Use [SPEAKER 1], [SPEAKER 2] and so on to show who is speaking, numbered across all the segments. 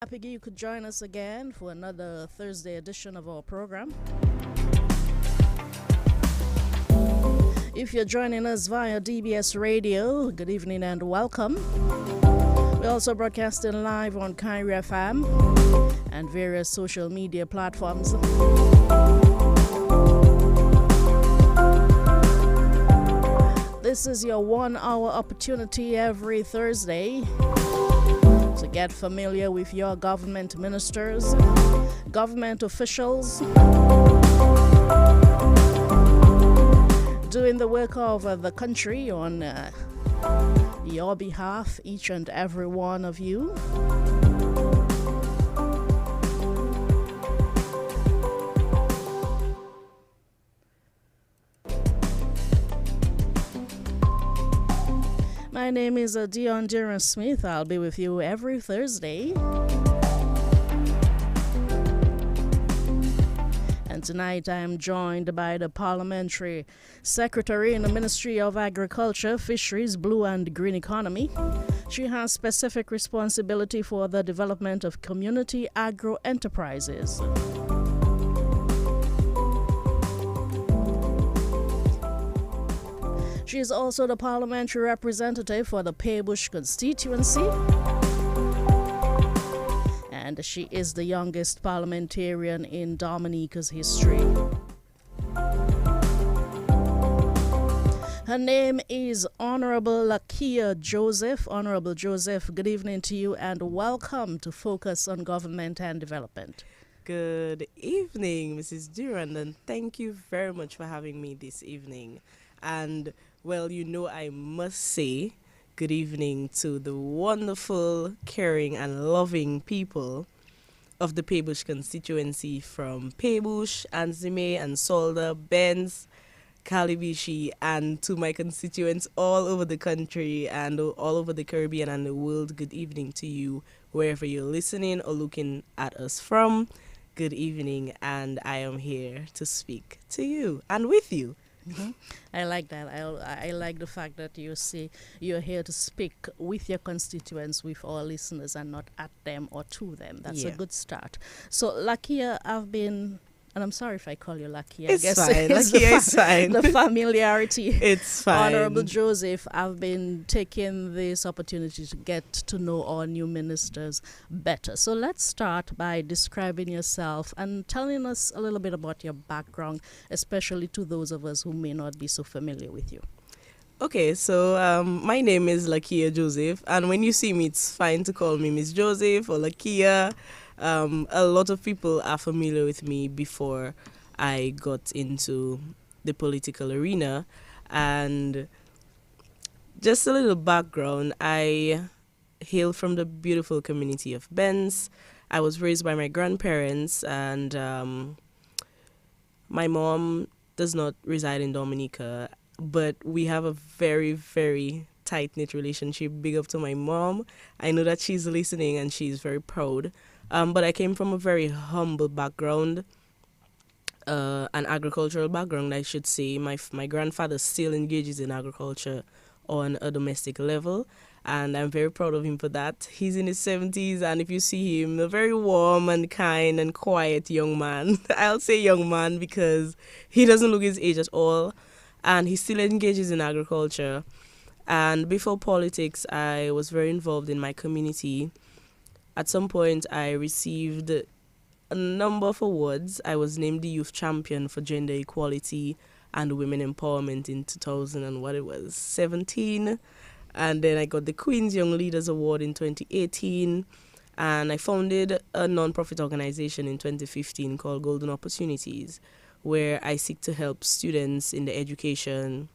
[SPEAKER 1] Happy you could join us again for another Thursday edition of our program. If you're joining us via DBS Radio, good evening and welcome. We're also broadcasting live on Kyrie FM and various social media platforms. This is your 1 hour opportunity every Thursday to get familiar with your government ministers, government officials, doing the work of the country on your behalf, each and every one of you. My name is Dion Duran Smith. I'll be with you every Thursday. And tonight I'm joined by the Parliamentary Secretary in the Ministry of Agriculture, Fisheries, Blue and Green Economy. She has specific responsibility for the development of community agro-enterprises. She is also the parliamentary representative for the Paybush constituency. And she is the youngest parliamentarian in Dominica's history. Her name is Honorable Lakia Joseph. Honorable Joseph, good evening to you and welcome to Focus on Government and Development.
[SPEAKER 2] Good evening, Mrs. Durand, and thank you very much for having me this evening. And, well, I must say good evening to the wonderful, caring, and loving people of the Paybush constituency from Paybush, Anzime, and Solda, Benz, Kalibishi, and to my constituents all over the country and all over the Caribbean and the world. Good evening to you, wherever you're listening or looking at us from. Good evening, and I am here to speak to you and with you.
[SPEAKER 1] Mm-hmm. I like that. I like the fact that you say you're here to speak with your constituents, with our listeners, and not at them or to them. That's a good start. So, Lakia, and I'm sorry if I call you Lakia.
[SPEAKER 2] It's fine. Lakia is fine.
[SPEAKER 1] The familiarity.
[SPEAKER 2] It's fine.
[SPEAKER 1] Honorable Joseph, I've been taking this opportunity to get to know our new ministers better. So let's start by describing yourself and telling us a little bit about your background, especially to those of us who may not be so familiar with you.
[SPEAKER 2] Okay, so my name is Lakia Joseph, and when you see me, it's fine to call me Miss Joseph or Lakia. A lot of people are familiar with me before I got into the political arena. And just a little background, I hail from the beautiful community of Benz. I was raised by my grandparents, and my mom does not reside in Dominica, but we have a very, very tight-knit relationship. Big up to my mom. I know that she's listening and she's very proud. But I came from a very humble background, an agricultural background, I should say. My grandfather still engages in agriculture on a domestic level, and I'm very proud of him for that. He's in his 70s, and if you see him, a very warm and kind and quiet young man. I'll say young man because he doesn't look his age at all, and he still engages in agriculture. And before politics, I was very involved in my community. At some point, I received a number of awards. I was named the Youth Champion for Gender Equality and Women Empowerment in 2017. And then I got the Queen's Young Leaders Award in 2018. And I founded a non-profit organization in 2015 called Golden Opportunities, where I seek to help students in their education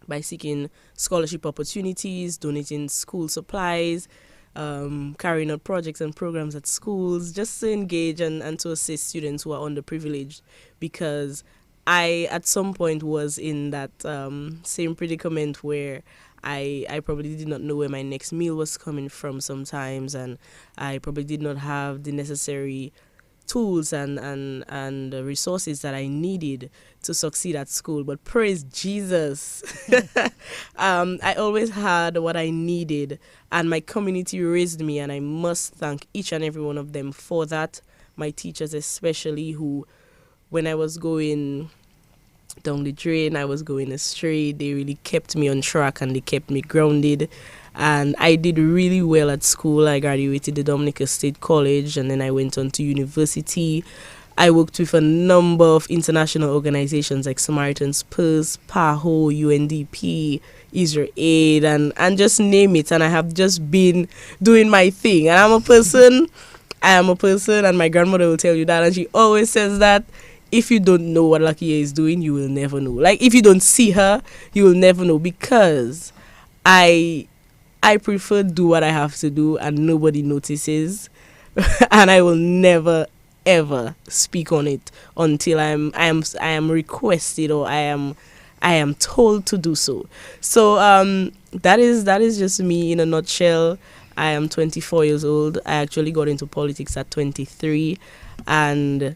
[SPEAKER 2] by seeking scholarship opportunities, donating school supplies, carrying out projects and programs at schools, just to engage and to assist students who are underprivileged, because I at some point was in that same predicament where I probably did not know where my next meal was coming from sometimes, and I probably did not have the necessary tools and the resources that I needed to succeed at school. But praise Jesus, I always had what I needed, and my community raised me, and I must thank each and every one of them for that. My teachers especially, who, when I was going down the drain, I was going astray, they really kept me on track and they kept me grounded. And I did really well at school. I graduated the Dominica State College, and then I went on to university. I worked with a number of international organizations like Samaritan's Purse, PAHO, UNDP, Israel Aid, and just name it. And I have just been doing my thing. And I am a person, and my grandmother will tell you that. And she always says that if you don't know what Lakeyia is doing, you will never know. Like, if you don't see her, you will never know, because I prefer do what I have to do and nobody notices. And I will never ever speak on it until I am requested, or I am told to do so. So that is just me in a nutshell. I am 24 years old. I actually got into politics at 23, and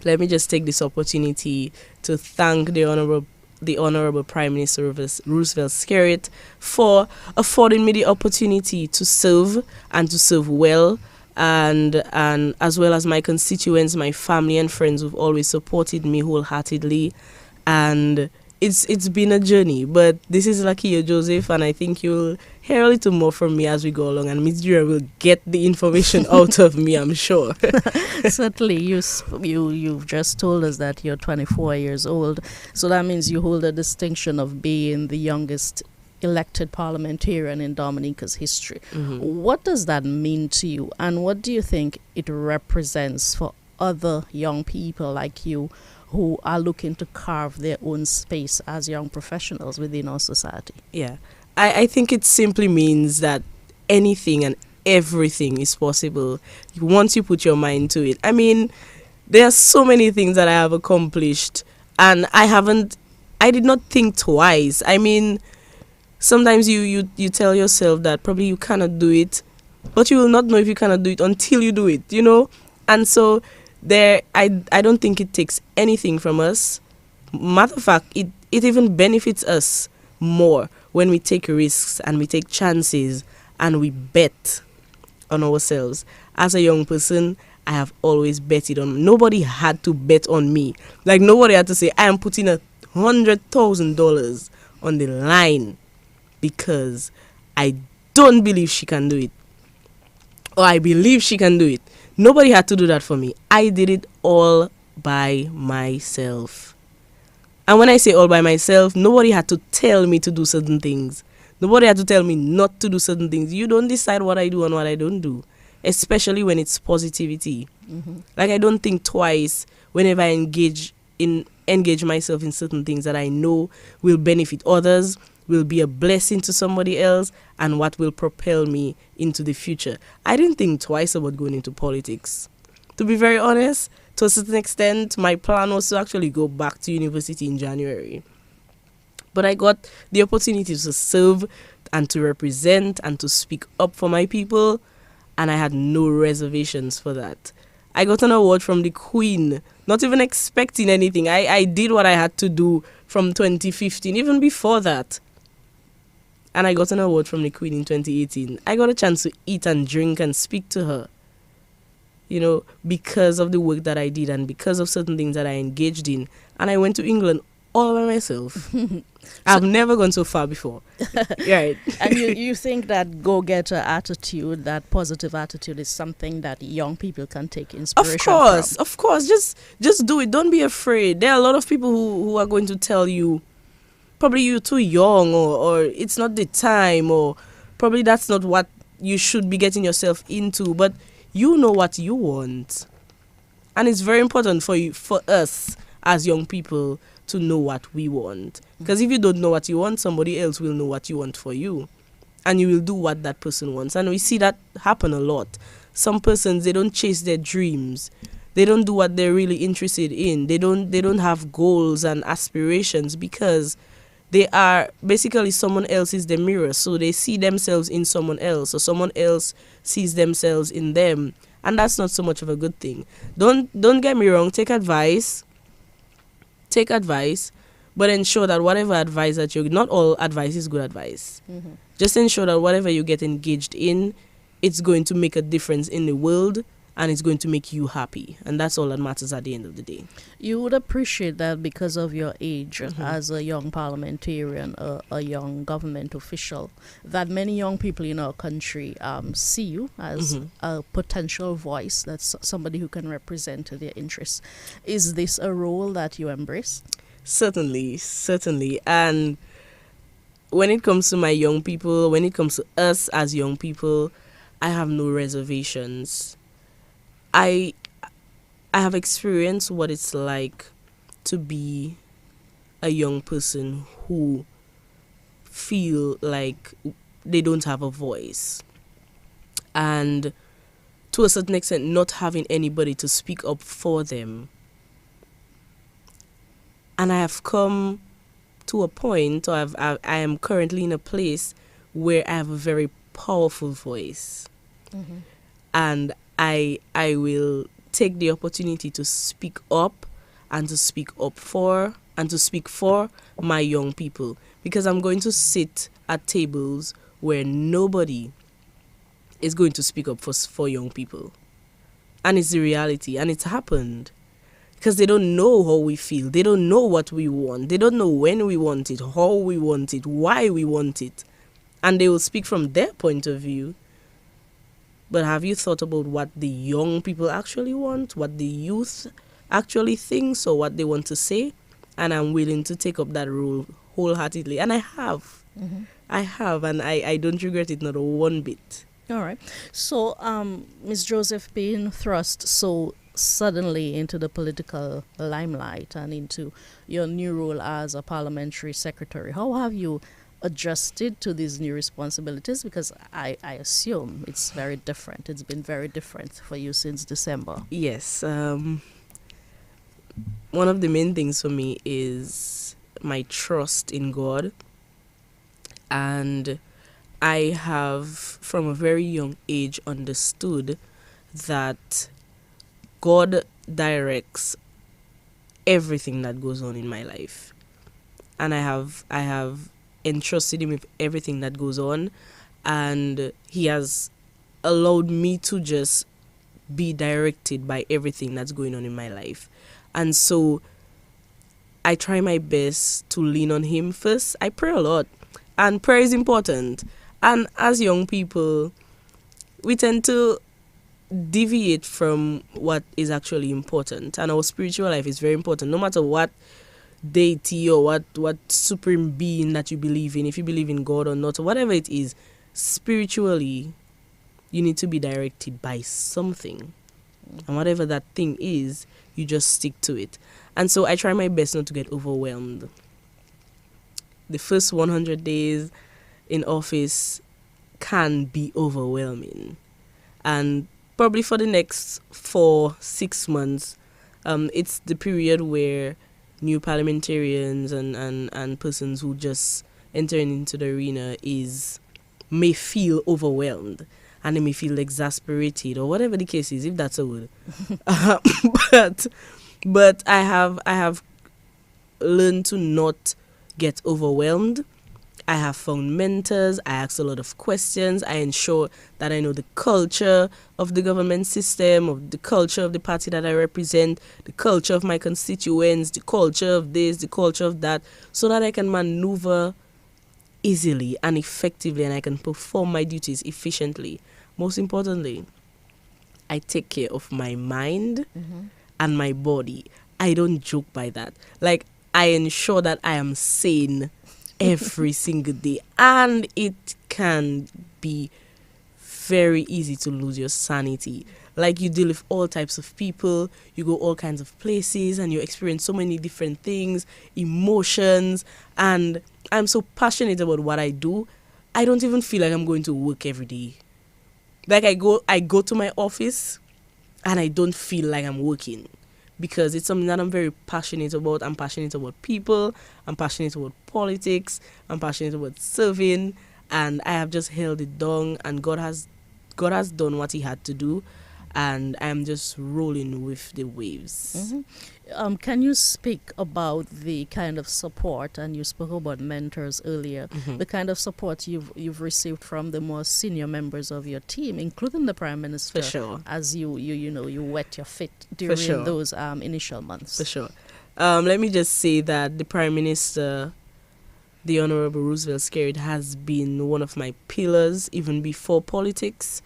[SPEAKER 2] let me just take this opportunity to thank the Honorable Prime Minister Roosevelt Skerrit for affording me the opportunity to serve, and to serve well, and as well as my constituents, my family and friends who've always supported me wholeheartedly. And it's been a journey, but this is Lakia Joseph, and I think you'll hear a little more from me as we go along, and Ms. Jura will get the information out of me, I'm sure.
[SPEAKER 1] Certainly, you've just told us that you're 24 years old, so that means you hold a distinction of being the youngest elected parliamentarian in Dominica's history. Mm-hmm. What does that mean to you, and what do you think it represents for other young people like you who are looking to carve their own space as young professionals within our society?
[SPEAKER 2] Yeah, I think it simply means that anything and everything is possible once you put your mind to it. I mean, there are so many things that I have accomplished, and I did not think twice. I mean, sometimes you tell yourself that probably you cannot do it, but you will not know if you cannot do it until you do it, you know? And so I don't think it takes anything from us. Matter of fact, it even benefits us more when we take risks and we take chances and we bet on ourselves. As a young person, I have always betted on. Nobody had to bet on me. Like, nobody had to say, I am putting $100,000 on the line because I don't believe she can do it, or I believe she can do it. Nobody had to do that for me. I did it all by myself. And when I say all by myself, nobody had to tell me to do certain things. Nobody had to tell me not to do certain things. You don't decide what I do and what I don't do, especially when it's positivity. Mm-hmm. Like, I don't think twice whenever I engage myself in certain things that I know will benefit others, will be a blessing to somebody else, and what will propel me into the future. I didn't think twice about going into politics. To be very honest, to a certain extent, my plan was to actually go back to university in January. But I got the opportunity to serve and to represent and to speak up for my people, and I had no reservations for that. I got an award from the Queen, not even expecting anything. I did what I had to do from 2015, even before that. And I got an award from the Queen in 2018. I got a chance to eat and drink and speak to her, you know, because of the work that I did and because of certain things that I engaged in. And I went to England all by myself. I've never gone so far before. Right.
[SPEAKER 1] And you think that go-getter attitude, that positive attitude, is something that young people can take inspiration from?
[SPEAKER 2] Of course. Just do it. Don't be afraid. There are a lot of people who are going to tell you, probably you're too young, or it's not the time, or probably that's not what you should be getting yourself into. But you know what you want. And it's very important for us as young people to know what we want. Because if you don't know what you want, somebody else will know what you want for you. And you will do what that person wants. And we see that happen a lot. Some persons, they don't chase their dreams. They don't do what they're really interested in. They don't have goals and aspirations because they are basically someone else is the mirror. So they see themselves in someone else, or someone else sees themselves in them. And that's not so much of a good thing. Don't get me wrong, take advice, but ensure that whatever advice that not all advice is good advice. Just ensure that whatever you get engaged in, it's going to make a difference in the world, and it's going to make you happy. And that's all that matters at the end of the day.
[SPEAKER 1] You would appreciate that because of your age as a young parliamentarian, a young government official, that many young people in our country see you as a potential voice, that's somebody who can represent their interests. Is this a role that you embrace?
[SPEAKER 2] Certainly. And when it comes to my young people, when it comes to us as young people, I have no reservations. I have experienced what it's like to be a young person who feel like they don't have a voice, and to a certain extent not having anybody to speak up for them. And I have come to a point, or I am currently in a place where I have a very powerful voice. And I will take the opportunity to speak up and to speak up for and to speak for my young people, because I'm going to sit at tables where nobody is going to speak up for young people. And it's the reality, and it's happened. Because they don't know how we feel. They don't know what we want. They don't know when we want it, how we want it, why we want it. And they will speak from their point of view. But have you thought about what the young people actually want, what the youth actually thinks, or what they want to say? And I'm willing to take up that role wholeheartedly. And I have. And I don't regret it, not one bit.
[SPEAKER 1] All right. So, Ms. Joseph, being thrust so suddenly into the political limelight and into your new role as a parliamentary secretary, how have you adjusted to these new responsibilities? Because I assume it's very different. It's been very different for you since December.
[SPEAKER 2] Yes. One of the main things for me is my trust in God. And I have, from a very young age, understood that God directs everything that goes on in my life. And I have entrusted him with everything that goes on, and he has allowed me to just be directed by everything that's going on in my life. And so I try my best to lean on him first. I pray a lot, and prayer is important. And as young people, we tend to deviate from what is actually important, and our spiritual life is very important, no matter what deity or what supreme being that you believe in, if you believe in God or not, or whatever it is. Spiritually, you need to be directed by something, and whatever that thing is, you just stick to it. And so I try my best not to get overwhelmed. The first 100 days in office can be overwhelming, and probably for the next 4-6 months, it's the period where new parliamentarians and persons who just entering into the arena may feel overwhelmed, and they may feel exasperated, or whatever the case is, if that's a word. But I have learned to not get overwhelmed. I have found mentors. I ask a lot of questions. I ensure that I know the culture of the government system, of the culture of the party that I represent, the culture of my constituents, the culture of this, the culture of that, so that I can maneuver easily and effectively, and I can perform my duties efficiently. Most importantly, I take care of my mind and my body. I don't joke by that. Like, I ensure that I am sane every single day, and it can be very easy to lose your sanity. Like, you deal with all types of people, you go all kinds of places, and you experience so many different things, emotions, and I'm so passionate about what I do. I don't even feel like I'm going to work every day. Like, I go to my office and I don't feel like I'm working, because it's something that I'm very passionate about. I'm passionate about people. I'm passionate about politics. I'm passionate about serving. And I have just held it down, and God has done what he had to do. and I'm just rolling with the waves.
[SPEAKER 1] Can you speak about the kind of support, and you spoke about mentors earlier, the kind of support you've received from the more senior members of your team, including the Prime Minister,
[SPEAKER 2] For sure.
[SPEAKER 1] as you wet your feet during
[SPEAKER 2] sure.
[SPEAKER 1] those initial months?
[SPEAKER 2] For sure. Let me just say that the Prime Minister, the Honorable Roosevelt Skerrit, has been one of my pillars even before politics,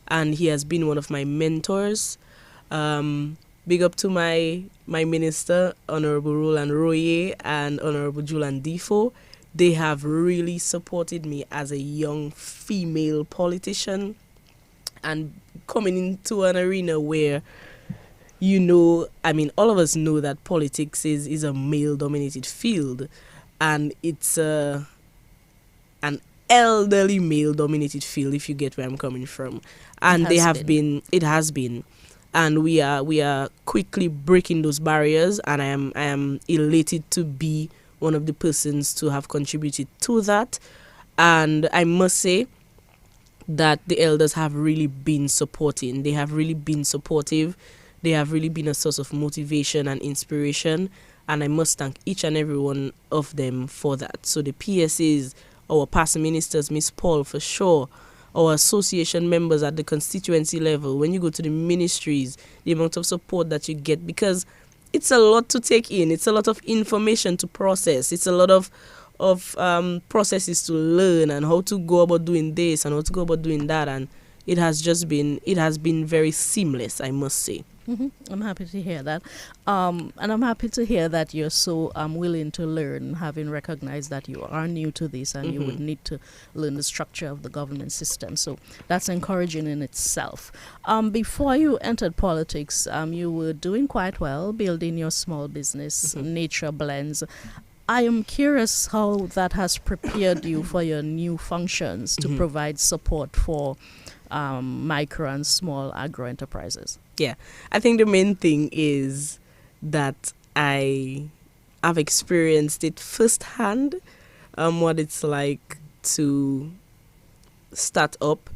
[SPEAKER 2] and he has been one of my mentors. Big up to my minister, Honorable Roland Royer and Honorable Julian Defoe. They have really supported me as a young female politician, and coming into an arena where, all of us know that politics is a male-dominated field, and it's an elderly male-dominated field, if you get where I'm coming from. And it has been. And we are quickly breaking those barriers, and I am elated to be one of the persons to have contributed to that. And I must say that the elders have really been supporting. They have really been supportive. They have really been a source of motivation and inspiration, and I must thank each and every one of them for that. So the PSAs, our past ministers, Miss Paul for sure, our association members at the constituency level, when you go to the ministries, the amount of support that you get, because it's a lot to take in. It's a lot of information to process. It's a lot of processes to learn, and how to go about doing this and how to go about doing that. And it has been very seamless, I must say.
[SPEAKER 1] I'm happy to hear that. And I'm happy to hear that you're so willing to learn, having recognized that you are new to this and you would need to learn the structure of the government system. So that's encouraging in itself. Before you entered politics, you were doing quite well, building your small business, Nature Blends. I am curious how that has prepared you for your new functions to provide support for micro and small agro-enterprises.
[SPEAKER 2] Yeah, I think the main thing is that I have experienced it firsthand, what it's like to start up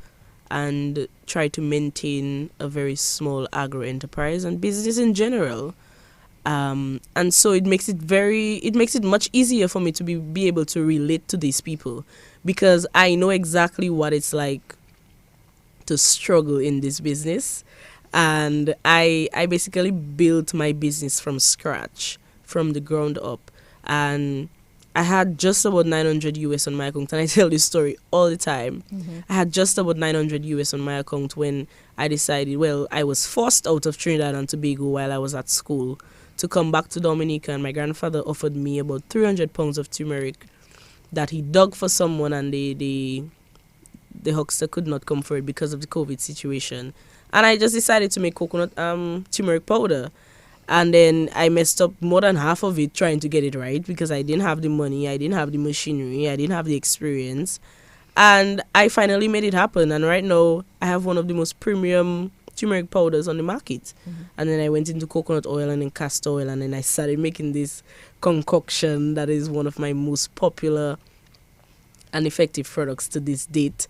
[SPEAKER 2] and try to maintain a very small agro-enterprise and business in general. And so it makes it much easier for me to be able to relate to these people, because I know exactly what it's like to struggle in this business. And I basically built my business from scratch, from the ground up. And I had just about 900 US on my account, and I tell this story all the time. I had just about 900 US on my account when I decided, I was forced out of Trinidad and Tobago while I was at school to come back to Dominica, and my grandfather offered me about 300 pounds of turmeric that he dug for someone, and the huckster could not come for it because of the COVID situation. And I just decided to make coconut turmeric powder. And then I messed up more than half of it trying to get it right, because I didn't have the money, I didn't have the machinery, I didn't have the experience. And I finally made it happen. And right now, I have one of the most premium turmeric powders on the market. And then I went into coconut oil and then castor oil, and then I started making this concoction that is one of my most popular and effective products to this date.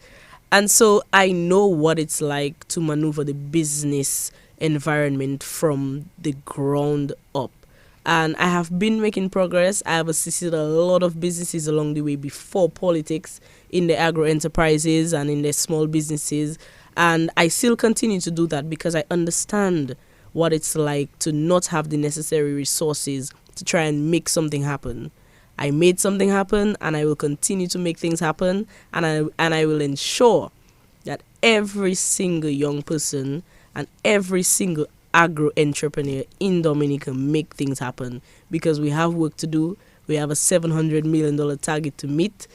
[SPEAKER 2] And so I know what it's like to maneuver the business environment from the ground up. And I have been making progress. I have assisted a lot of businesses along the way before politics, in the agro-enterprises and in the small businesses. And I still continue to do that because I understand what it's like to not have the necessary resources to try and make something happen. I made something happen, and I will continue to make things happen, and I will ensure that every single young person and every single agro-entrepreneur in Dominica make things happen, because we have work to do. We have a $700 million target to meet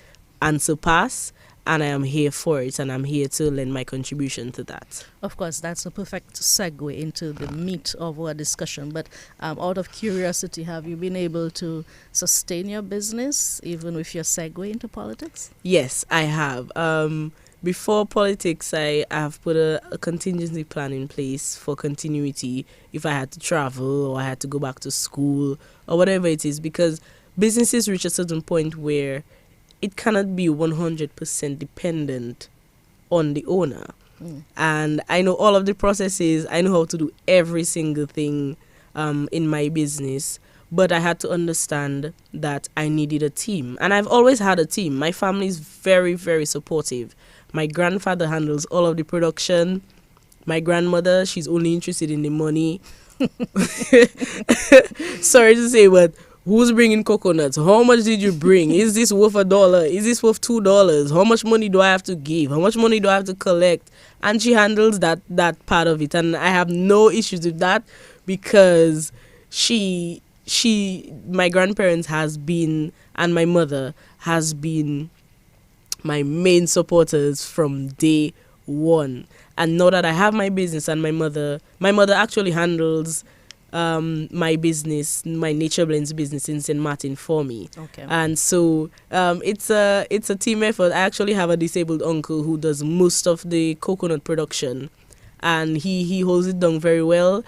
[SPEAKER 2] and surpass, and I am here for it, and I'm here to lend my contribution to that.
[SPEAKER 1] Of course, that's a perfect segue into the meat of our discussion. But out of curiosity, have you been able to sustain your business even with your segue into politics?
[SPEAKER 2] Yes, I have. Before politics, I have put a contingency plan in place for continuity if I had to travel or I had to go back to school or whatever it is, because businesses reach a certain point where it cannot be 100% dependent on the owner. And I know all of the processes. I know how to do every single thing in my business. But I had to understand that I needed a team. And I've always had a team. My family is very, very supportive. My grandfather handles all of the production. My grandmother, she's only interested in the money. Sorry to say, but who's bringing coconuts? How much did you bring? Is this worth $1? Is this worth $2? How much money do I have to give? How much money do I have to collect? And she handles that part of it. And I have no issues with that because my grandparents has been, and my mother has been my main supporters from day one. And now that I have my business, and my mother actually handles my business, my Nature Blends business in St. Martin for me.
[SPEAKER 1] Okay.
[SPEAKER 2] And so it's a team effort. I actually have a disabled uncle who does most of the coconut production, and he holds it down very well.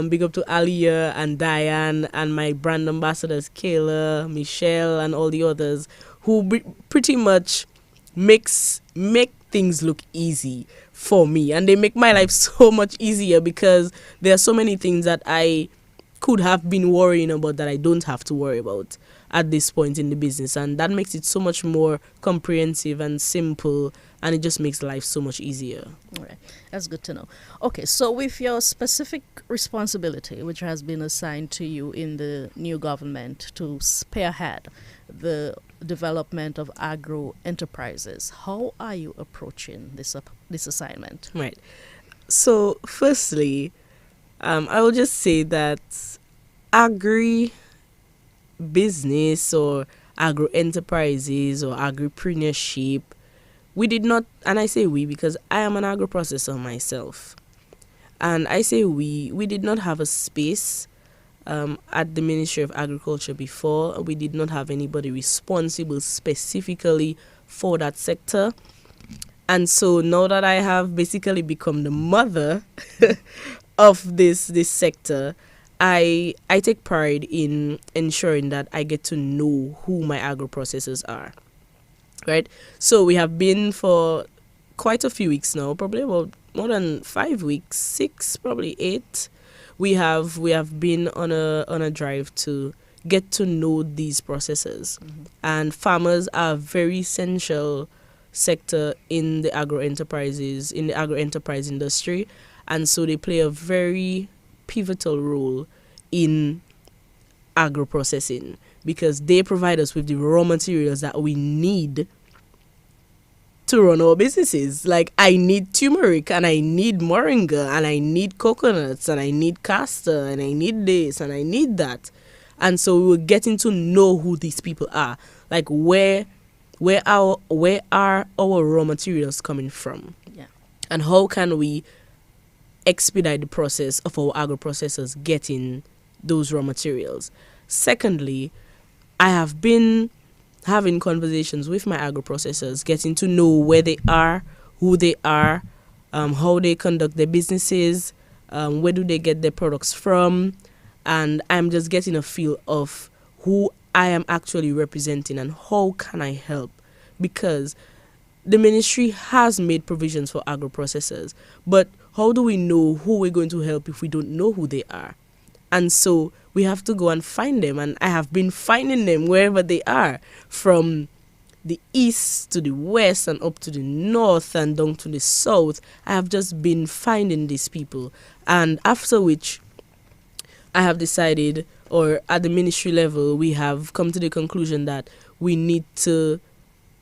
[SPEAKER 2] Big up to Aliyah and Diane and my brand ambassadors Kayla, Michelle, and all the others who pretty much make things look easy for me, and they make my life so much easier because there are so many things that I could have been worrying about that I don't have to worry about at this point in the business, and that makes it so much more comprehensive and simple, and it just makes life so much easier.
[SPEAKER 1] All right, that's good to know. Okay, so with your specific responsibility, which has been assigned to you in the new government to spearhead the development of agro-enterprises, how are you approaching this assignment?
[SPEAKER 2] Right. So, firstly, I will just say that agri-business or agro-enterprises or agripreneurship, we did not, and I say we because I am an agro-processor myself, and I say we did not have a space at the Ministry of Agriculture before. We did not have anybody responsible specifically for that sector. And so now that I have basically become the mother of this sector, I take pride in ensuring that I get to know who my agro-processors are. Right? So we have been for quite a few weeks now, probably about more than 5 weeks, 6, probably 8. We have been on a drive to get to know these processes. Mm-hmm. And farmers are a very essential sector in the agro-enterprise industry, and so they play a very pivotal role in agro-processing because they provide us with the raw materials that we need to run our businesses. Like, I need turmeric, and I need moringa, and I need coconuts, and I need castor, and I need this, and I need that. And so we were getting to know who these people are. Like, where are our raw materials coming from?
[SPEAKER 1] Yeah. And
[SPEAKER 2] how can we expedite the process of our agro-processors getting those raw materials? Secondly, I have been having conversations with my agro-processors, getting to know where they are, who they are, how they conduct their businesses, where do they get their products from, and I'm just getting a feel of who I am actually representing and how can I help, because the ministry has made provisions for agro-processors, but how do we know who we're going to help if we don't know who they are? And so we have to go and find them, and I have been finding them wherever they are, from the east to the west and up to the north and down to the south. I have just been finding these people, and after which I have decided, or at the ministry level, we have come to the conclusion that we need to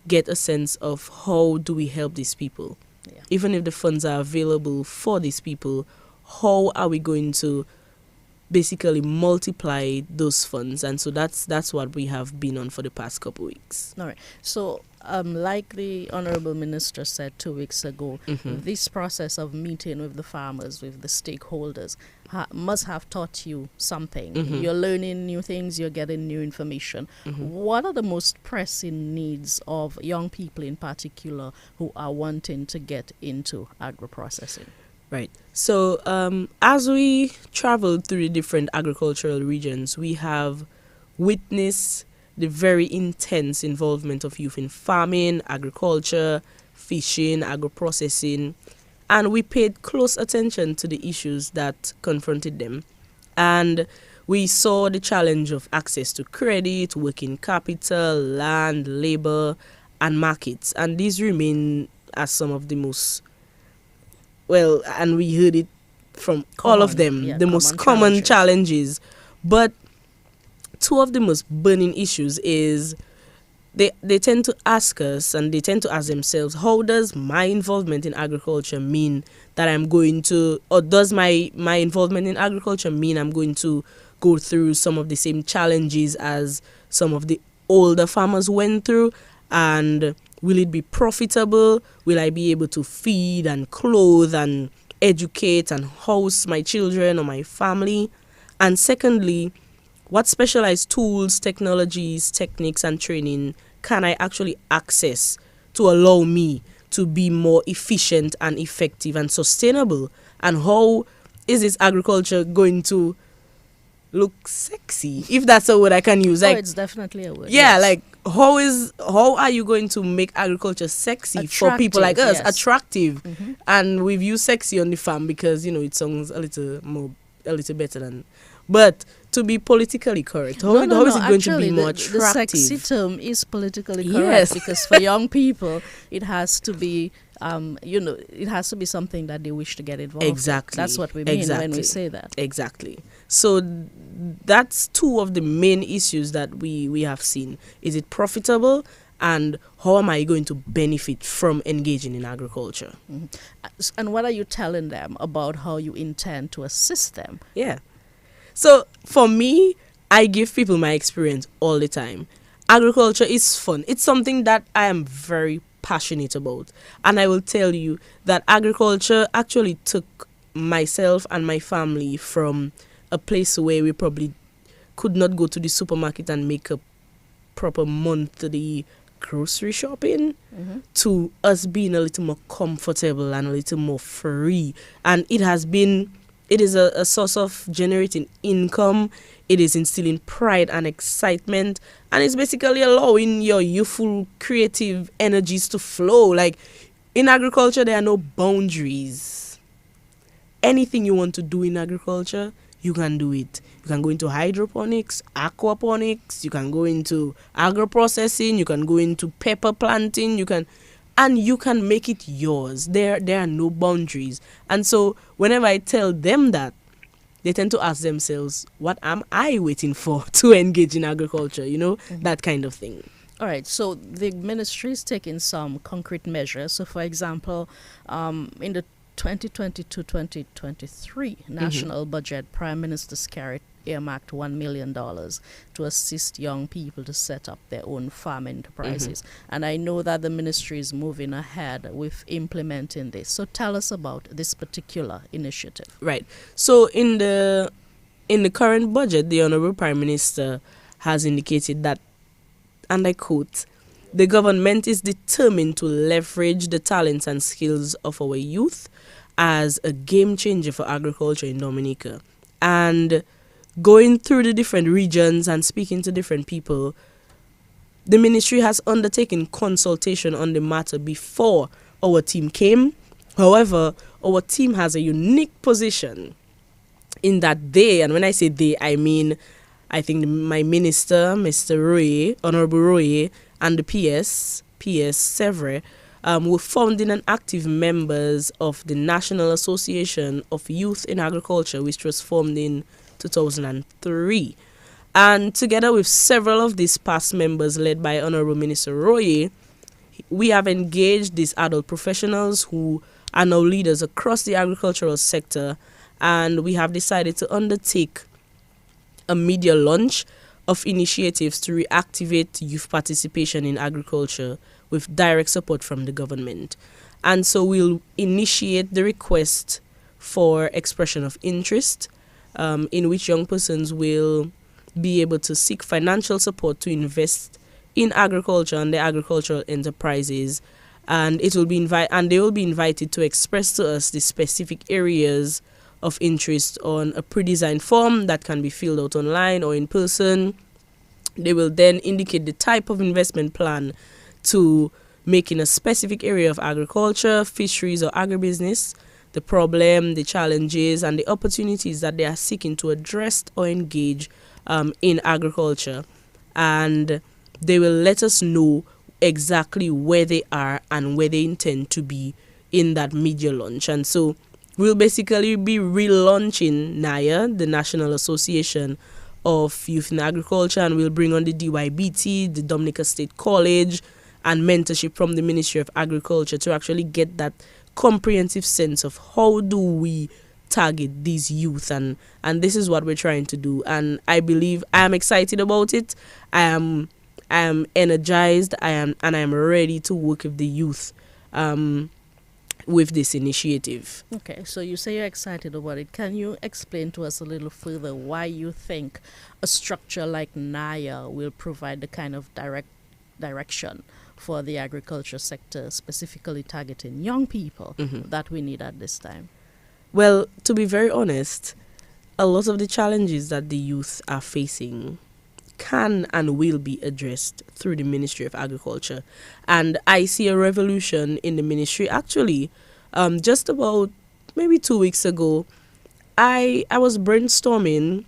[SPEAKER 2] get a sense of how do we help these people. Yeah. Even if the funds are available for these people, how are we going to basically multiply those funds? And so that's what we have been on for the past couple of weeks.
[SPEAKER 1] All right. So like the Honorable Minister said 2 weeks ago, mm-hmm. this process of meeting with the farmers, with the stakeholders, must have taught you something. Mm-hmm. You're learning new things, you're getting new information. Mm-hmm. What are the most pressing needs of young people in particular who are wanting to get into agro-processing?
[SPEAKER 2] Right. So as we traveled through the different agricultural regions, we have witnessed the very intense involvement of youth in farming, agriculture, fishing, agro-processing. And we paid close attention to the issues that confronted them. And we saw the challenge of access to credit, working capital, land, labor, and markets. And these remain as some of the most, well, and we heard it from all of them, the most common challenges. But two of the most burning issues is they tend to ask us, and they tend to ask themselves, how does my involvement in agriculture mean that I'm going to, or does my involvement in agriculture mean I'm going to go through some of the same challenges as some of the older farmers went through? And will it be profitable? Will I be able to feed and clothe and educate and house my children or my family? And secondly, what specialized tools, technologies, techniques, and training can I actually access to allow me to be more efficient and effective and sustainable? And how is this agriculture going to look sexy, if that's a word I can use?
[SPEAKER 1] It's definitely a word.
[SPEAKER 2] Yeah, yes. Like how are you going to make agriculture sexy for people like us? Yes. Attractive. Mm-hmm. And we've used sexy on the farm because, it sounds a little better than, but to be politically correct, how is it going to be more attractive?
[SPEAKER 1] The sexy term is politically correct, because for young people, it has to be, it has to be something that they wish to get involved in. Exactly. That's what we mean when we say that.
[SPEAKER 2] Exactly. So that's two of the main issues that we have seen. Is it profitable? And how am I going to benefit from engaging in agriculture?
[SPEAKER 1] Mm-hmm. And what are you telling them about how you intend to assist them?
[SPEAKER 2] Yeah. So for me, I give people my experience all the time. Agriculture is fun. It's something that I am very passionate about. And I will tell you that agriculture actually took myself and my family from a place where we probably could not go to the supermarket and make a proper monthly grocery shopping, mm-hmm. to us being a little more comfortable and a little more free. And it is a source of generating income. It is instilling pride and excitement. And it's basically allowing your youthful, creative energies to flow. Like, in agriculture, there are no boundaries. Anything you want to do in agriculture, you can do it. You can go into hydroponics, aquaponics, you can go into agro-processing, you can go into pepper planting, you can make it yours. There are no boundaries. And so whenever I tell them that, they tend to ask themselves, what am I waiting for to engage in agriculture? Mm-hmm. That kind of thing.
[SPEAKER 1] All right. So the ministry is taking some concrete measures. So, for example, in the 2022-2023 national mm-hmm. budget, Prime Minister's carried earmarked $1 million to assist young people to set up their own farm enterprises. Mm-hmm. And I know that the ministry is moving ahead with implementing this. So tell us about this particular initiative.
[SPEAKER 2] Right. So in the current budget, the Honorable Prime Minister has indicated that, and I quote, the government is determined to leverage the talents and skills of our youth as a game changer for agriculture in Dominica. And going through the different regions and speaking to different people, the ministry has undertaken consultation on the matter before our team came. However, our team has a unique position in that they, and when I say they, I mean, I think my minister, Mr. Roye, Honorable Roye, and the PS Sevre, were founding and active members of the National Association of Youth in Agriculture, which was formed in 2003. And together with several of these past members led by Honorable Minister Roye, we have engaged these adult professionals who are now leaders across the agricultural sector, and we have decided to undertake a media launch of initiatives to reactivate youth participation in agriculture with direct support from the government. And so we'll initiate the request for expression of interest, in which young persons will be able to seek financial support to invest in agriculture and the agricultural enterprises. And it will be they will be invited to express to us the specific areas of interest on a pre-designed form that can be filled out online or in person. They will then indicate the type of investment plan to making a specific area of agriculture, fisheries, or agribusiness, the problem, the challenges, and the opportunities that they are seeking to address or engage in agriculture. And they will let us know exactly where they are and where they intend to be in that media launch. And so we'll basically be relaunching Naya, the National Association of Youth in Agriculture, and we'll bring on the DYBT, the Dominica State College, and mentorship from the Ministry of Agriculture to actually get that comprehensive sense of how do we target these youth, and this is what we're trying to do. And I believe I am excited about it. I am energized. I am ready to work with the youth with this initiative.
[SPEAKER 1] Okay, so you say you're excited about it. Can you explain to us a little further why you think a structure like Naya will provide the kind of direction for the agriculture sector, specifically targeting young people, that we need at this time?
[SPEAKER 2] Well, to be very honest, a lot of the challenges that the youth are facing can and will be addressed through the Ministry of Agriculture. And I see a revolution in the ministry. Actually, just about maybe 2 weeks ago, I was brainstorming,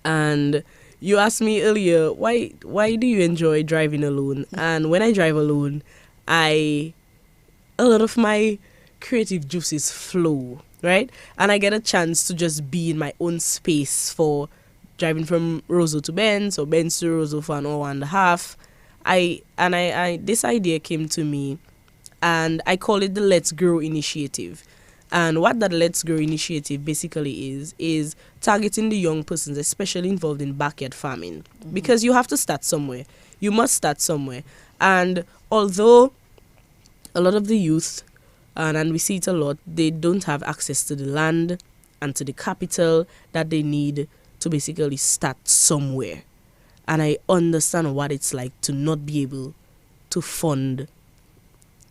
[SPEAKER 2] and you asked me earlier, why do you enjoy driving alone? And when I drive alone, a lot of my creative juices flow, right? And I get a chance to just be in my own space for driving from Roseau to Benz, or Benz to Roseau for an hour and a half. This idea came to me, and I call it the Let's Grow Initiative. And what that Let's Grow Initiative basically is targeting the young persons, especially involved in backyard farming, because you have to start somewhere. You must start somewhere. And although a lot of the youth, and we see it a lot, they don't have access to the land and to the capital that they need to basically start somewhere. And I understand what it's like to not be able to fund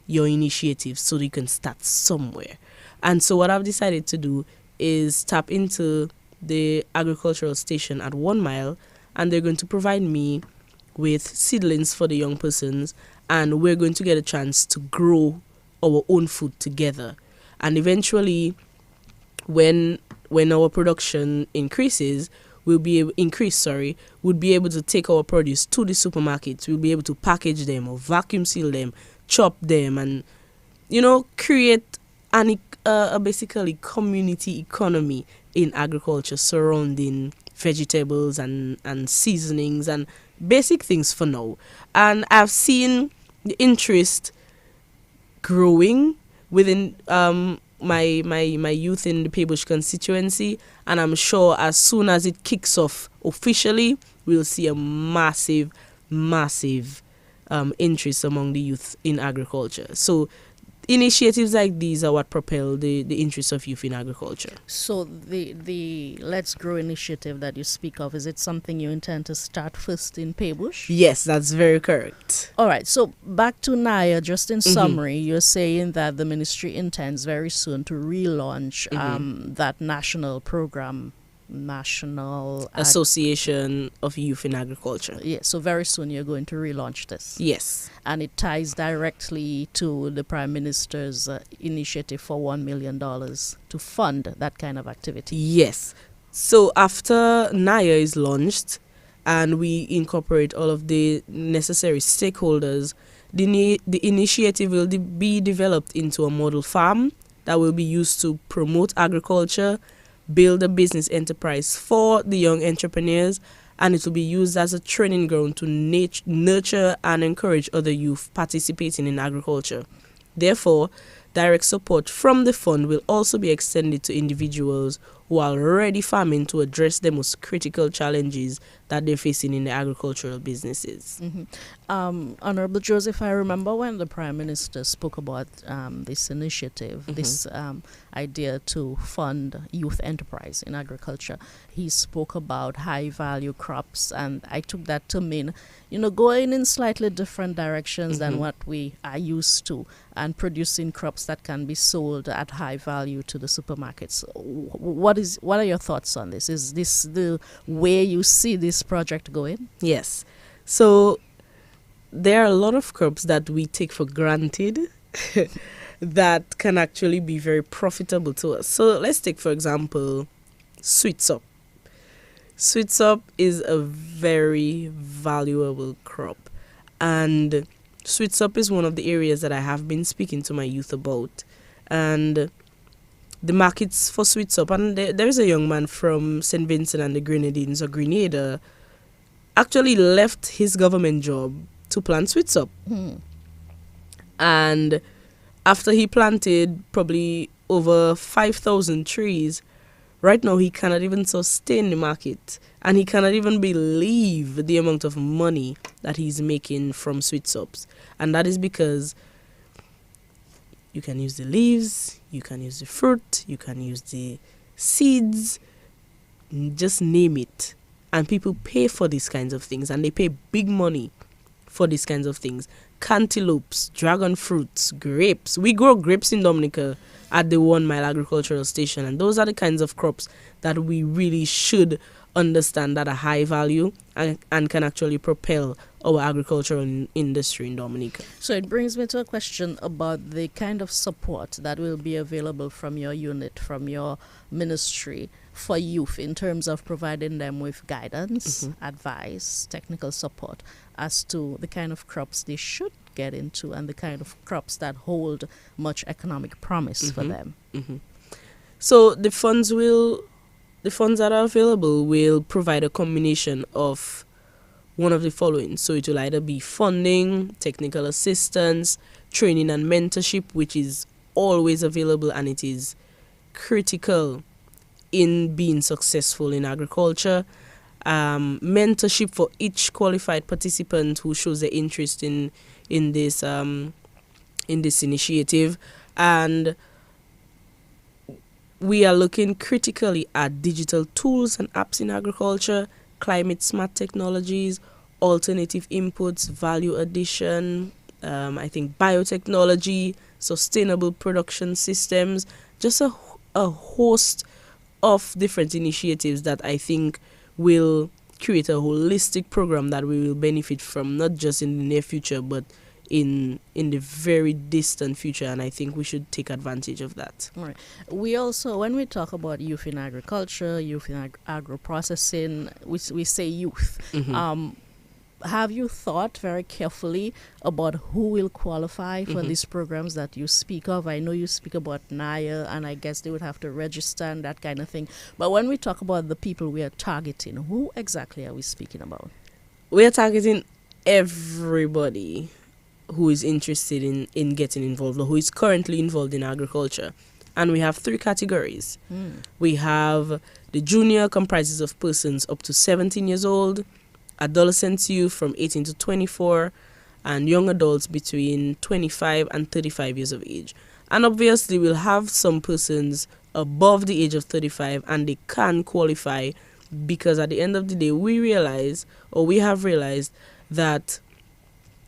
[SPEAKER 2] your initiatives so that you can start somewhere. And so what I've decided to do is tap into the agricultural station at 1 Mile, and they're going to provide me with seedlings for the young persons, and we're going to get a chance to grow our own food together. And eventually, when our production increases, we'll be able to take our produce to the supermarkets. We'll be able to package them or vacuum seal them, chop them, and create a basically community economy in agriculture surrounding vegetables and seasonings and basic things for now. And I've seen the interest growing within my youth in the Paybush constituency, and I'm sure as soon as it kicks off officially, we'll see a massive interest among the youth in agriculture. So initiatives like these are what propel the interest of youth in agriculture.
[SPEAKER 1] So the Let's Grow initiative that you speak of, is it something you intend to start first in Paybush?
[SPEAKER 2] Yes, that's very correct.
[SPEAKER 1] All right, so back to Naya, just in summary, you're saying that the ministry intends very soon to relaunch that national program, National
[SPEAKER 2] Association of Youth in Agriculture.
[SPEAKER 1] Yeah, so very soon you're going to relaunch this.
[SPEAKER 2] Yes.
[SPEAKER 1] And it ties directly to the Prime Minister's initiative for $1 million to fund that kind of activity.
[SPEAKER 2] Yes. So after Naya is launched and we incorporate all of the necessary stakeholders, the initiative will be developed into a model farm that will be used to promote agriculture, build a business enterprise for the young entrepreneurs, and it will be used as a training ground to nurture and encourage other youth participating in agriculture. Therefore, direct support from the fund will also be extended to individuals who are already farming to address the most critical challenges that they're facing in the agricultural businesses.
[SPEAKER 1] Honorable Joseph, I remember when the Prime Minister spoke about this initiative, this idea to fund youth enterprise in agriculture. He spoke about high-value crops, and I took that to mean, going in slightly different directions than what we are used to, and producing crops that can be sold at high value to the supermarkets. What are your thoughts on this? Is this the way you see this project going?
[SPEAKER 2] Yes. So there are a lot of crops that we take for granted that can actually be very profitable to us. So let's take, for example, sweet sop. Sweet sop is a very valuable crop, and sweet sop is one of the areas that I have been speaking to my youth about. And the markets for sweet sop, and there is a young man from St. Vincent and the Grenadines, or Grenada, actually left his government job to plant sweet sop. And after he planted probably over 5,000 trees, right now he cannot even sustain the market, and he cannot even believe the amount of money that he's making from sweet sops. And that is because you can use the leaves, you can use the fruit, you can use the seeds, just name it. And people pay for these kinds of things, and they pay big money for these kinds of things. Cantaloupes, dragon fruits, grapes. We grow grapes in Dominica at the 1 Mile Agricultural Station, and those are the kinds of crops that we really should understand that are high value and can actually propel our agricultural industry in Dominica.
[SPEAKER 1] So it brings me to a question about the kind of support that will be available from your unit, from your ministry, for youth in terms of providing them with guidance, advice, technical support as to the kind of crops they should get into and the kind of crops that hold much economic promise for them.
[SPEAKER 2] So the funds that are available will provide a combination of one of the following. So it will either be funding, technical assistance, training and mentorship, which is always available, and it is critical in being successful in agriculture. Mentorship for each qualified participant who shows their interest in this initiative. And we are looking critically at digital tools and apps in agriculture, climate smart technologies, alternative inputs, value addition, I think biotechnology, sustainable production systems, just a host of different initiatives that I think will create a holistic program that we will benefit from, not just in the near future, but in the very distant future, and I think we should take advantage of that.
[SPEAKER 1] All right. We also, when we talk about youth in agriculture, youth in agro-processing, we say youth. Have you thought very carefully about who will qualify for these programs that you speak of? I know you speak about Naya, and I guess they would have to register and that kind of thing. But when we talk about the people we are targeting, who exactly are we speaking about?
[SPEAKER 2] We are targeting everybody who is interested in getting involved or who is currently involved in agriculture. And we have 3 categories. We have the junior, comprises of persons up to 17 years old, adolescents youth from 18 to 24, and young adults between 25 and 35 years of age. And obviously we'll have some persons above the age of 35, and they can qualify because at the end of the day we have realized that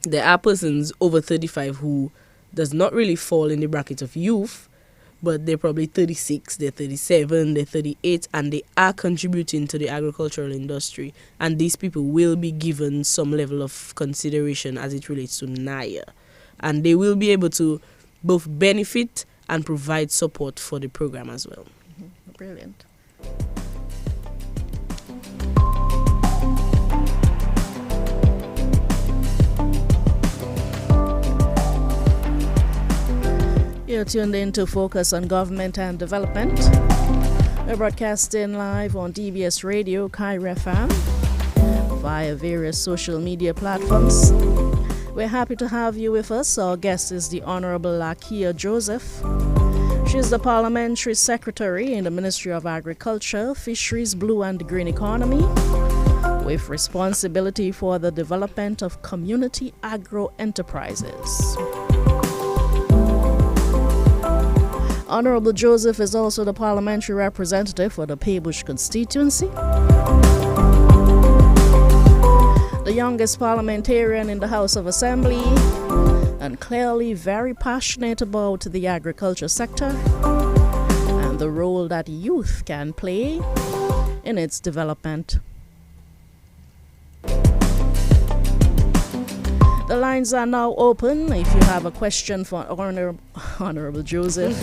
[SPEAKER 2] there are persons over 35 who does not really fall in the bracket of youth, but they're probably 36, they're 37, they're 38, and they are contributing to the agricultural industry. And these people will be given some level of consideration as it relates to Naya. And they will be able to both benefit and provide support for the program as well.
[SPEAKER 1] Brilliant. You're tuned in to Focus on Government and Development. We're broadcasting live on DBS Radio, Kyra FM, via various social media platforms. We're happy to have you with us. Our guest is the Honorable Lakia Joseph. She's the Parliamentary Secretary in the Ministry of Agriculture, Fisheries, Blue and Green Economy, with responsibility for the development of community agro-enterprises. Honorable Joseph is also the parliamentary representative for the Paybush constituency, the youngest parliamentarian in the House of Assembly, and clearly very passionate about the agriculture sector and the role that youth can play in its development. The The lines are now open. If you have a question for Honorable Joseph,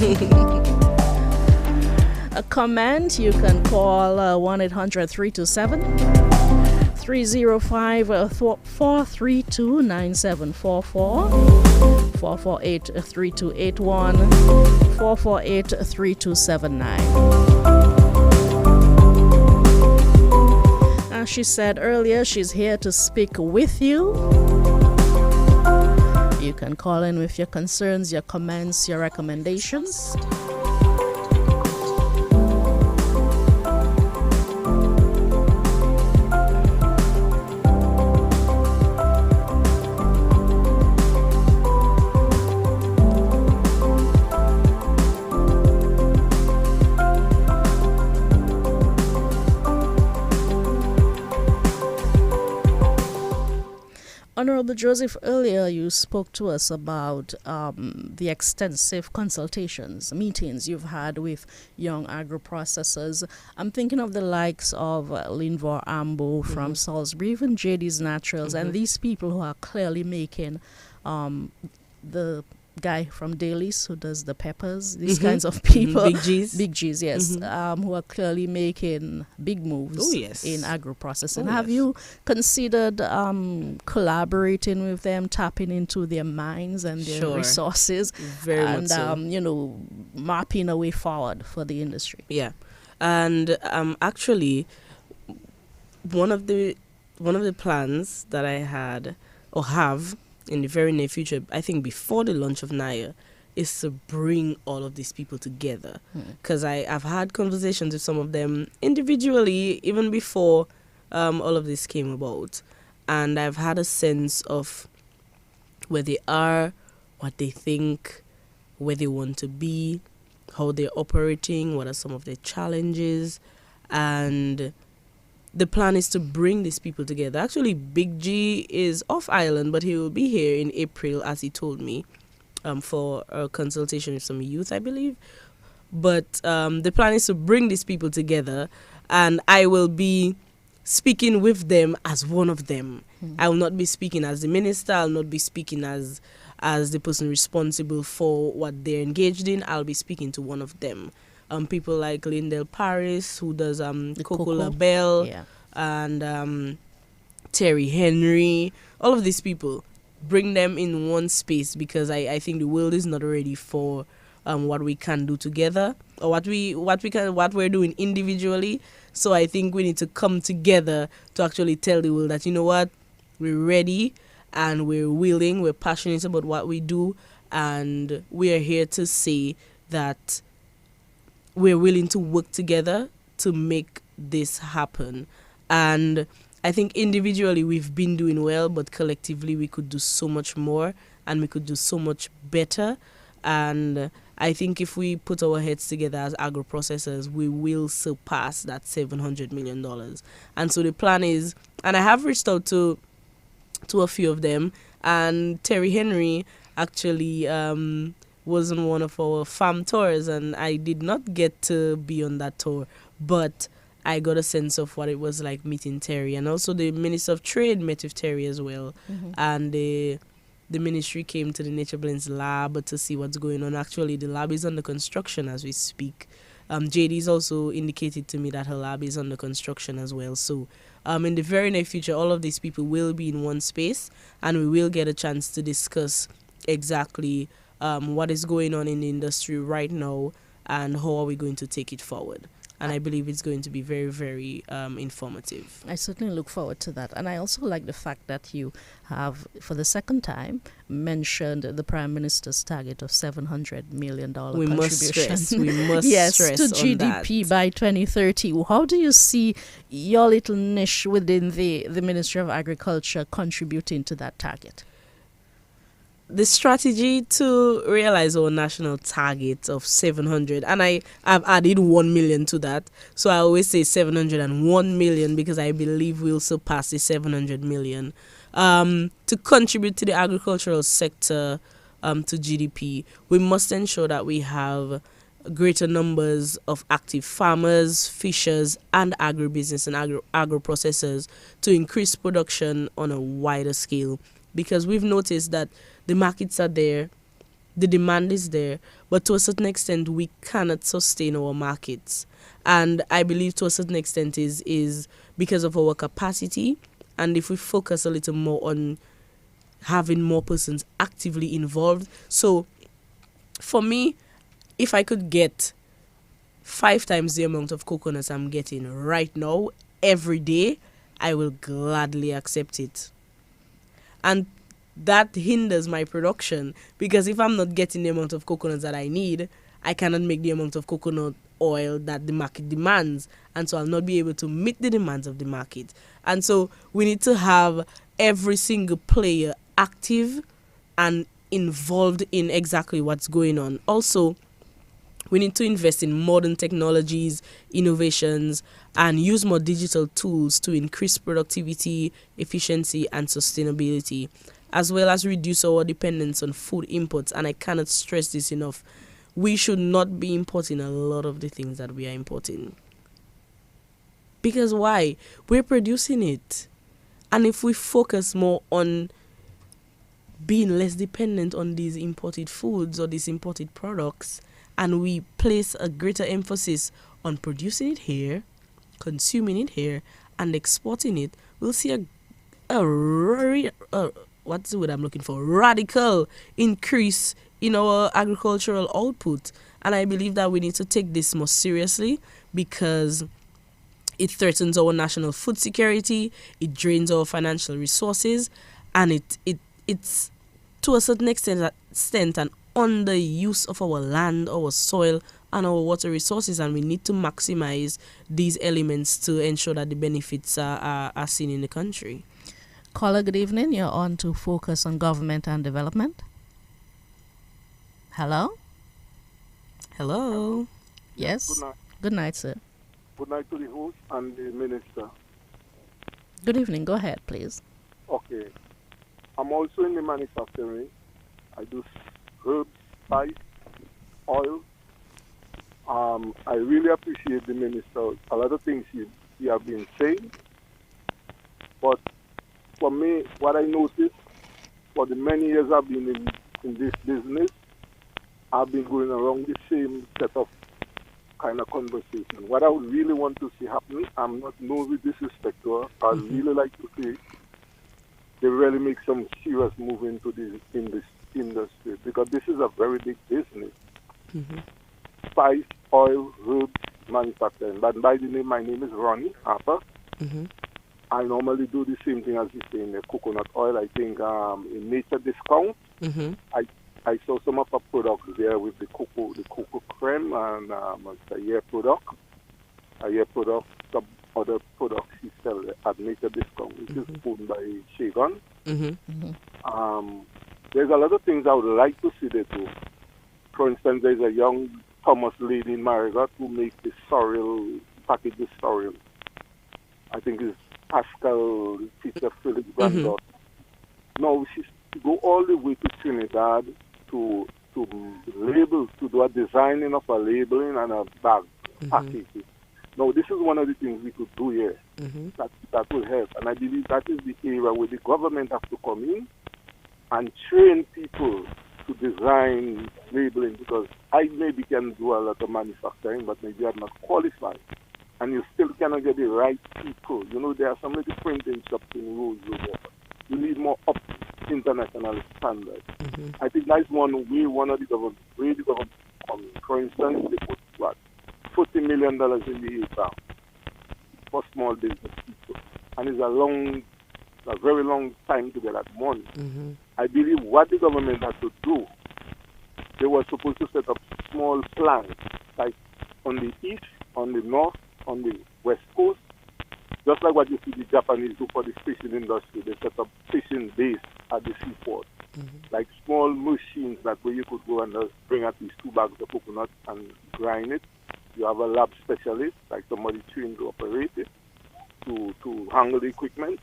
[SPEAKER 1] a comment, you can call 1-800-327-305-432-9744, 448-3281, 448-3279. As she said earlier, she's here to speak with you. You can call in with your concerns, your comments, your recommendations. Honorable Joseph, earlier you spoke to us about the extensive consultations, meetings you've had with young agro-processors. I'm thinking of the likes of Linvor Ambo from Salisbury, even JD's Naturals, and these people who are clearly making the guy from Dailies who does the peppers, these kinds of people. Big G's, yes, who are clearly making big moves in agro-processing. Have you considered collaborating with them, tapping into their minds and their resources,
[SPEAKER 2] Very much so.
[SPEAKER 1] Mapping a way forward for the industry?
[SPEAKER 2] Yeah, and actually, one of the plans that I had or have in the very near future, I think before the launch of Naya, is to bring all of these people together. Because I've had conversations with some of them individually, even before all of this came about. And I've had a sense of where they are, what they think, where they want to be, how they're operating, what are some of their challenges. And the plan is to bring these people together. Actually, Big G is off island, but he will be here in April, as he told me, for a consultation with some youth, I believe. But the plan is to bring these people together, and I will be speaking with them as one of them. I will not be speaking as the minister. I'll not be speaking as the person responsible for what they're engaged in. I'll be speaking to one of them. People like Lindell Paris, who does Coco Labelle, and Terry Henry, all of these people, bring them in one space, because I think the world is not ready for what we can do together, or what we're doing individually. So I think we need to come together to actually tell the world that, you know what, we're ready and we're willing, we're passionate about what we do, and we are here to say that we're willing to work together to make this happen. And I think individually we've been doing well, but collectively we could do so much more, and we could do so much better. And I think if we put our heads together as agro-processors, we will surpass that $700 million. And so the plan is, and I have reached out to a few of them, and Terry Henry actually was on one of our farm tours, and I did not get to be on that tour, but I got a sense of what it was like meeting Terry. And also the Minister of Trade met with Terry as well. And the ministry came to the Nature Blends lab to see what's going on. Actually, the lab is under construction as we speak. JD's also indicated to me that her lab is under construction as well. So in the very near future, all of these people will be in one space, and we will get a chance to discuss exactly what is going on in the industry right now and how are we going to take it forward. And I believe it's going to be very, very informative.
[SPEAKER 1] I certainly look forward to that. And I also like the fact that you have, for the second time, mentioned the Prime Minister's target of $700 million
[SPEAKER 2] we
[SPEAKER 1] contribution.
[SPEAKER 2] Must stress. We must
[SPEAKER 1] yes,
[SPEAKER 2] stress
[SPEAKER 1] to
[SPEAKER 2] on
[SPEAKER 1] GDP
[SPEAKER 2] that.
[SPEAKER 1] by 2030. How do you see your little niche within the Ministry of Agriculture contributing to that target?
[SPEAKER 2] The strategy to realize our national target of 700, and I've added 1 million to that. So I always say 701 million, because I believe we'll surpass the 700 million. To contribute to the agricultural sector, to GDP, we must ensure that we have greater numbers of active farmers, fishers, and agro-business and agro-processors to increase production on a wider scale. because we've noticed that the markets are there, the demand is there, but to a certain extent we cannot sustain our markets. And I believe to a certain extent is because of our capacity, and if we focus a little more on having more persons actively involved. So for me, if I could get 5 times the amount of coconuts I'm getting right now every day, I will gladly accept it. And that hinders my production, because if I'm not getting the amount of coconuts that I need, I cannot make the amount of coconut oil that the market demands, and so I'll not be able to meet the demands of the market. And so we need to have every single player active and involved in exactly what's going on. Also, we need to invest in modern technologies, innovations, and use more digital tools to increase productivity, efficiency, and sustainability, as well as reduce our dependence on food imports. And I cannot stress this enough. We should not be importing a lot of the things that we are importing. Because why? We're producing it. And if we focus more on being less dependent on these imported foods or these imported products, and we place a greater emphasis on producing it here, consuming it here, and exporting it, we'll see what's the word I'm looking for? Radical increase in our agricultural output. And I believe that we need to take this more seriously, because it threatens our national food security, it drains our financial resources, and it's to a certain extent an underuse of our land, our soil, and our water resources, and we need to maximize these elements to ensure that the benefits are seen in the country.
[SPEAKER 1] Caller, good evening. You're on to Focus on Government and Development. Hello?
[SPEAKER 2] Hello?
[SPEAKER 1] Yes?
[SPEAKER 3] Good night.
[SPEAKER 1] Good night, sir.
[SPEAKER 3] Good night to the host and the minister.
[SPEAKER 1] Good evening. Go ahead, please.
[SPEAKER 3] Okay. I'm also in the manufacturing. I do herbs, spice, oil. I really appreciate the minister. A lot of things he have been saying. But for me, what I noticed, for the many years I've been in this business, I've been going around the same set of kind of conversation. What I would really want to see happening, I'm not no with disrespect to her, I'd really like to see they really make some serious move into in this industry, because this is a very big business. Spice, oil, herbs, manufacturing. But by the name, my name is Ronnie Harper. I normally do the same thing as you say in the coconut oil. I think in Nature Discount, I saw some of our products there with the cocoa creme, and it's a year product, some other products he sell at Nature Discount, which is owned by Shagon. There's a lot of things I would like to see there too. For instance, there's a young Thomas lady in Marigot who makes the sorrel, package the sorrel. I think it's Pascal Teacher Philip's granddaughter. Now she go all the way to Trinidad to label, to do a designing of a labeling and a bag packaging. Now this is one of the things we could do here. That will help, and I believe that is the area where the government has to come in and train people to design labeling, because I maybe can do a lot of manufacturing, but maybe I'm not qualified. And you still cannot get the right people. You know, there are some little printing shops in Rosewood. You need more up international standards. I think that's one of the government, for instance, they put what? $40 million in the account for small business people. And it's a very long time to get that money. I believe what the government has to do, they were supposed to set up small plants, like on the east, on the north, on the west coast, just like what you see the Japanese do for the fishing industry. They set up fishing bays at the seaport, like small machines that where you could go and bring at least 2 bags of coconut and grind it. You have a lab specialist, like somebody trained to operate it, to handle the equipment.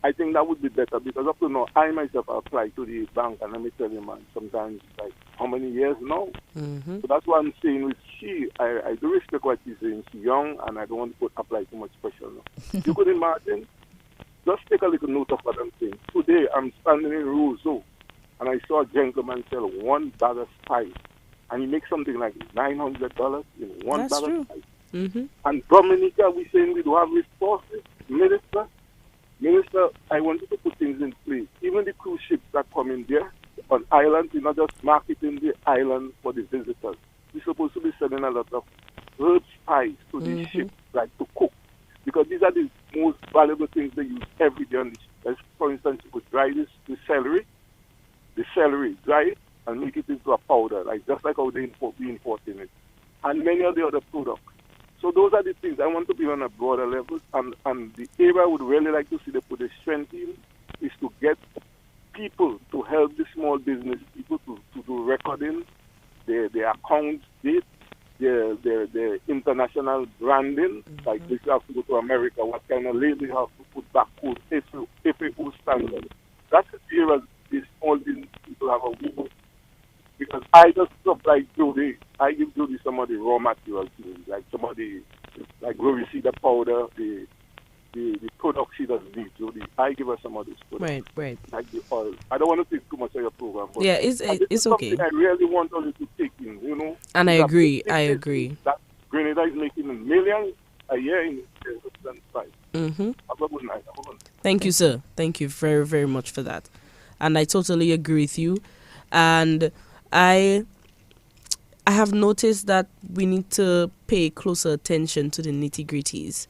[SPEAKER 3] I think that would be better, because up to now, I myself applied to the bank, and let me tell you, man, sometimes, like, how many years now? So that's what I'm saying with she. I do respect what she's saying. She's young, and I don't want to apply too much pressure now. You could imagine Just take a little note of what I'm saying. Today, I'm standing in Roseau, and I saw a gentleman sell one bag of spice, and he makes something like $900 in one
[SPEAKER 2] That's
[SPEAKER 3] bag
[SPEAKER 2] true.
[SPEAKER 3] of spice.
[SPEAKER 2] Mm-hmm.
[SPEAKER 3] And Dominica, we saying we do have resources. Minister, I want you to put things in place. Even the cruise ships that come in there on islands, we're not just marketing the island for the visitors. We're supposed to be selling a lot of herb spice to these ships, like to cook. Because these are the most valuable things they use every day on the ship. As for instance, you could dry the celery, dry it, and make it into a powder, like just like how we importing it. And many of the other products. So those are the things I want to be on a broader level, and the area I would really like to see they put a strength in is to get people to help the small business people to do recording, their accounts, dates, their international branding. Like if you have to go to America, what kind of label you have to put back code, FAO standard. That's the area these small business people have a weakness. Because I just supply Jody, I give Jody some of the raw materials, like some of the, like where we see the powder, the product she doesn't need, Jody. I give her some of this product.
[SPEAKER 2] Right.
[SPEAKER 3] Like the oil. I don't want to take too much of your program. But
[SPEAKER 2] Yeah, it's okay.
[SPEAKER 3] I really want us to take in,
[SPEAKER 2] And I
[SPEAKER 3] That
[SPEAKER 2] agree.
[SPEAKER 3] business That Grenada is making millions a year in the price.
[SPEAKER 2] Mm-hmm.
[SPEAKER 3] Have a good night.
[SPEAKER 2] Thank you, sir. Thank you very, very much for that. And I totally agree with you. And I have noticed that we need to pay closer attention to the nitty-gritties,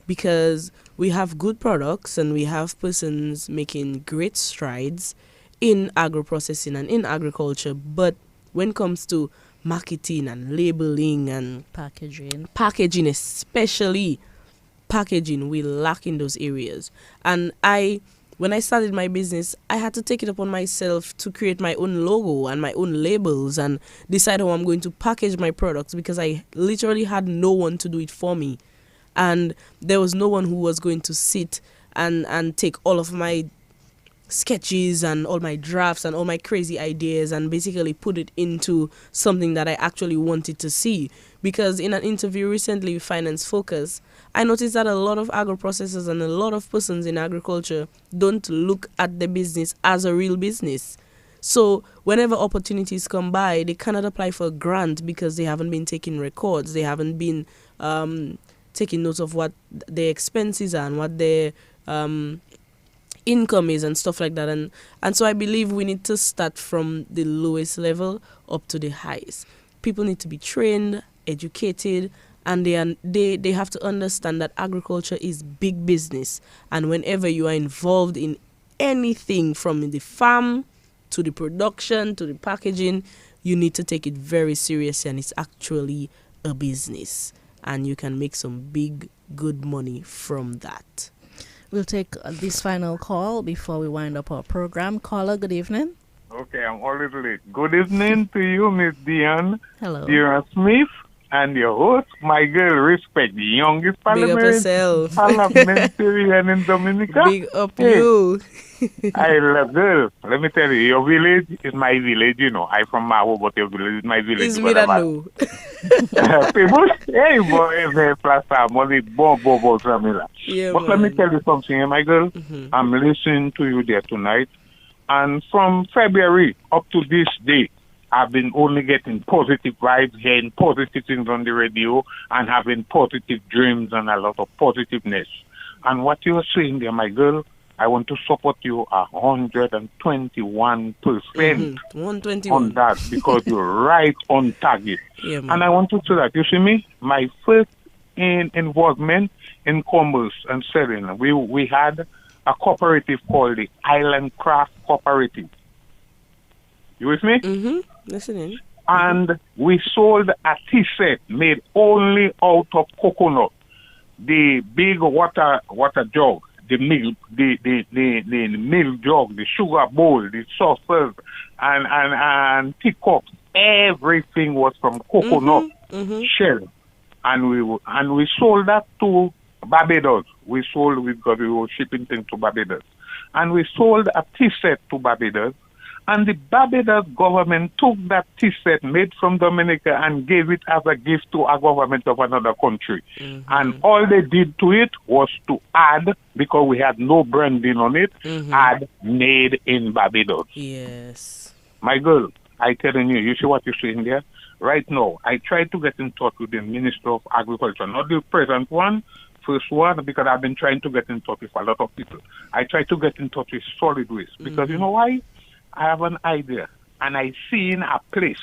[SPEAKER 2] because we have good products and we have persons making great strides in agro-processing and in agriculture, but when it comes to marketing and labeling and packaging, especially packaging, we lack in those areas. And when I started my business, I had to take it upon myself to create my own logo and my own labels and decide how I'm going to package my products, because I literally had no one to do it for me. And there was no one who was going to sit and take all of my sketches and all my drafts and all my crazy ideas and basically put it into something that I actually wanted to see. Because in an interview recently with Finance Focus, I noticed that a lot of agro-processors and a lot of persons in agriculture don't look at the business as a real business. So whenever opportunities come by, they cannot apply for a grant because they haven't been taking records. They haven't been taking notes of what their expenses are and what their income is and stuff like that. And so I believe we need to start from the lowest level up to the highest. People need to be trained, educated, and they have to understand that agriculture is big business. And whenever you are involved in anything from the farm to the production to the packaging, you need to take it very seriously, and it's actually a business. And you can make some big, good money from that.
[SPEAKER 1] We'll take this final call before we wind up our program. Caller, good evening.
[SPEAKER 4] Okay, I'm already late. Good evening to you, Miss Dion.
[SPEAKER 1] Hello.
[SPEAKER 4] Dear Smith, and your host, my girl, Respect, the youngest parliamentarian in Dominica.
[SPEAKER 2] Big up you.
[SPEAKER 4] I love girl. Let me tell you, your village is my village, you know. I'm from Maho, but your village is my village.
[SPEAKER 2] It's me that know.
[SPEAKER 4] People, hey, boy, plaza, money, bo, Samila.
[SPEAKER 2] Yeah,
[SPEAKER 4] but let me tell you something, my girl.
[SPEAKER 2] Mm-hmm.
[SPEAKER 4] I'm listening to you there tonight. And from February up to this day, I've been only getting positive vibes, hearing positive things on the radio, and having positive dreams and a lot of positiveness. And what you're saying there, my girl, I want to support you 121%
[SPEAKER 2] 121
[SPEAKER 4] on that, because you're right on target.
[SPEAKER 2] Yeah, man.
[SPEAKER 4] And I want to say that, you see me, my first involvement in commerce and selling, we had a cooperative called the Island Craft Cooperative. You with me?
[SPEAKER 2] Mm-hmm. Listening.
[SPEAKER 4] And we sold a tea set made only out of coconut. The big water jug, the milk, the milk jug, the sugar bowl, the saucers, and teacups. Everything was from coconut shell, and we sold that to Barbados. Because we were shipping things to Barbados, and we sold a tea set to Barbados. And the Barbados government took that tea set made from Dominica and gave it as a gift to a government of another country. And all they did to it was to add, because we had no branding on it, add made in Barbados.
[SPEAKER 2] Yes.
[SPEAKER 4] My girl, I telling you see what you see in there? Right now, I tried to get in touch with the Minister of Agriculture, not the present one, first one, because I've been trying to get in touch with a lot of people. I tried to get in touch with Solid Waste, because you know why? I have an idea, and I see in a place.